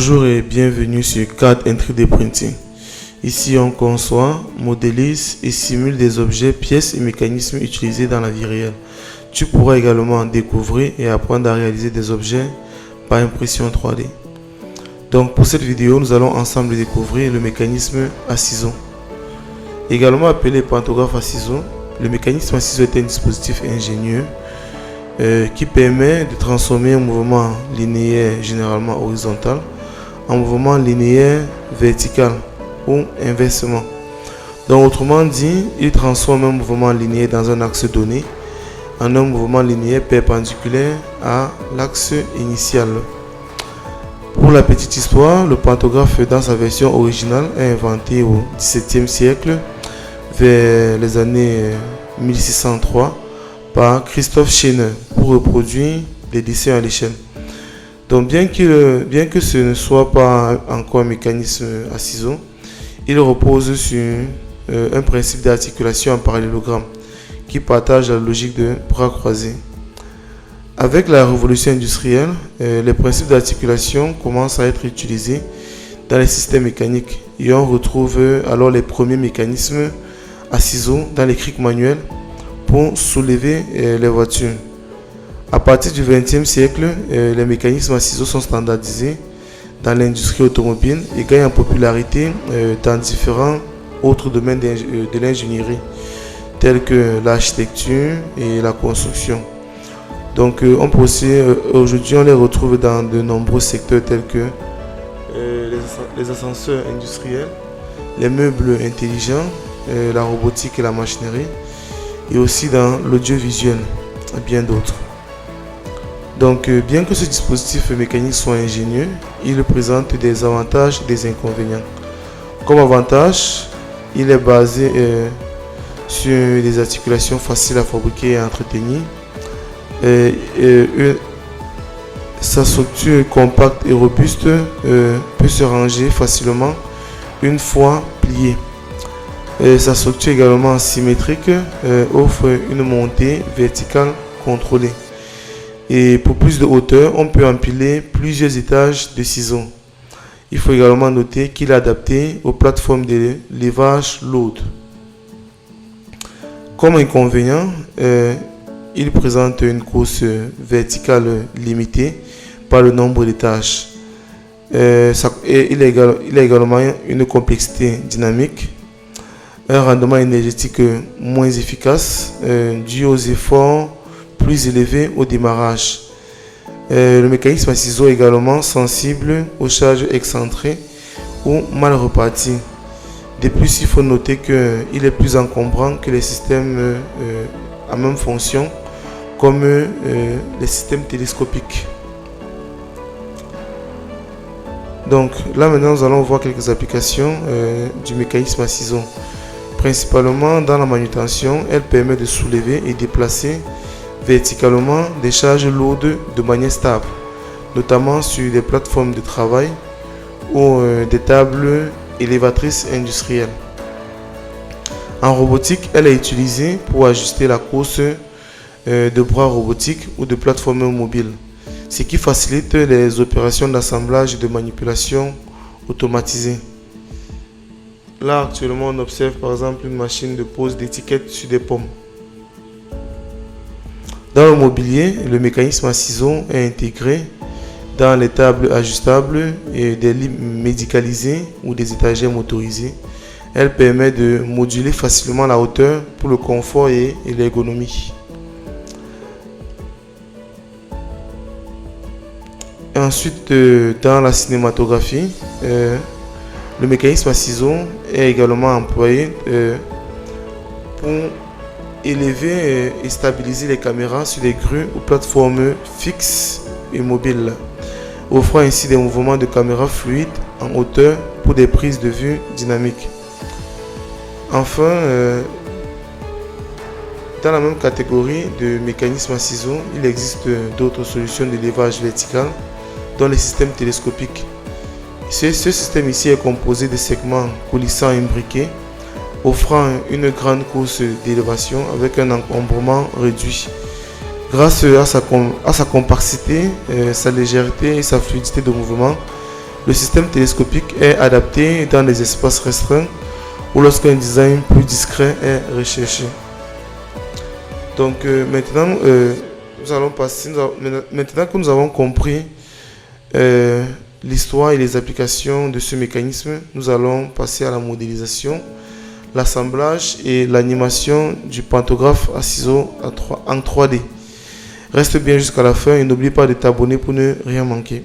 Bonjour et bienvenue sur CAD 3D Printing. Ici on conçoit, modélise et simule des objets, pièces et mécanismes utilisés dans la vie réelle. Tu pourras également découvrir et apprendre à réaliser des objets par impression 3D. Donc pour cette vidéo, nous allons ensemble découvrir le mécanisme à ciseaux. Également appelé pantographe à ciseaux, le mécanisme à ciseaux est un dispositif ingénieux qui permet de transformer un mouvement linéaire généralement horizontal en mouvement linéaire vertical ou inversement. Donc autrement dit, il transforme un mouvement linéaire dans un axe donné en un mouvement linéaire perpendiculaire à l'axe initial. Pour la petite histoire, le pantographe dans sa version originale est inventé au XVIIe siècle vers les années 1603 par Christophe Scheiner pour reproduire des dessins à l'échelle. Donc bien que ce ne soit pas encore un mécanisme à ciseaux, il repose sur un principe d'articulation en parallélogramme qui partage la logique de bras croisés. Avec la révolution industrielle, les principes d'articulation commencent à être utilisés dans les systèmes mécaniques et on retrouve alors les premiers mécanismes à ciseaux dans les crics manuels pour soulever les voitures. À partir du XXe siècle, les mécanismes à ciseaux sont standardisés dans l'industrie automobile et gagnent en popularité dans différents autres domaines de l'ingénierie, tels que l'architecture et la construction. Donc aujourd'hui on les retrouve dans de nombreux secteurs tels que les ascenseurs industriels, les meubles intelligents, la robotique et la machinerie, et aussi dans l'audiovisuel et bien d'autres. Donc bien que ce dispositif mécanique soit ingénieux, il présente des avantages et des inconvénients. Comme avantage, il est basé sur des articulations faciles à fabriquer et à entretenir. Sa structure compacte et robuste peut se ranger facilement une fois pliée. Sa structure également symétrique offre une montée verticale contrôlée. Et pour plus de hauteur, on peut empiler plusieurs étages de ciseaux. Il faut également noter qu'il est adapté aux plateformes de levage lourdes. Comme inconvénient, il présente une course verticale limitée par le nombre d'étages. Il a également une complexité dynamique, un rendement énergétique moins efficace dû aux efforts plus élevés au démarrage. Le mécanisme à ciseaux est également sensible aux charges excentrées ou mal reparties. De plus, il faut noter qu'il est plus encombrant que les systèmes à même fonction comme les systèmes télescopiques. Donc là maintenant nous allons voir quelques applications du mécanisme à ciseaux. Principalement dans la manutention, elle permet de soulever et déplacer verticalement des charges lourdes de manière stable, notamment sur des plateformes de travail ou des tables élévatrices industrielles. En robotique, elle est utilisée pour ajuster la course de bras robotiques ou de plateformes mobiles, ce qui facilite les opérations d'assemblage et de manipulation automatisées. Là actuellement on observe par exemple une machine de pose d'étiquettes sur des pommes. Dans le mobilier, le mécanisme à ciseaux est intégré dans les tables ajustables et des lits médicalisés ou des étagères motorisées. Elle permet de moduler facilement la hauteur pour le confort et l'ergonomie. Et ensuite, dans la cinématographie, le mécanisme à ciseaux est également employé pour élever et stabiliser les caméras sur des grues ou plateformes fixes et mobiles, offrant ainsi des mouvements de caméra fluides en hauteur pour des prises de vue dynamiques. Enfin, dans la même catégorie de mécanismes à ciseaux, il existe d'autres solutions de levage vertical, dont les systèmes télescopiques. Ce système ici est composé de segments coulissants imbriqués, offrant une grande course d'élévation avec un encombrement réduit. Grâce à sa compacité, sa légèreté et sa fluidité de mouvement, Le système télescopique est adapté dans des espaces restreints ou lorsqu'un design plus discret est recherché. Donc maintenant, nous allons passer, maintenant que nous avons compris l'histoire et les applications de ce mécanisme, nous allons passer à la modélisation, l'assemblage et l'animation du pantographe à ciseaux en 3D. Reste bien jusqu'à la fin et n'oublie pas de t'abonner pour ne rien manquer.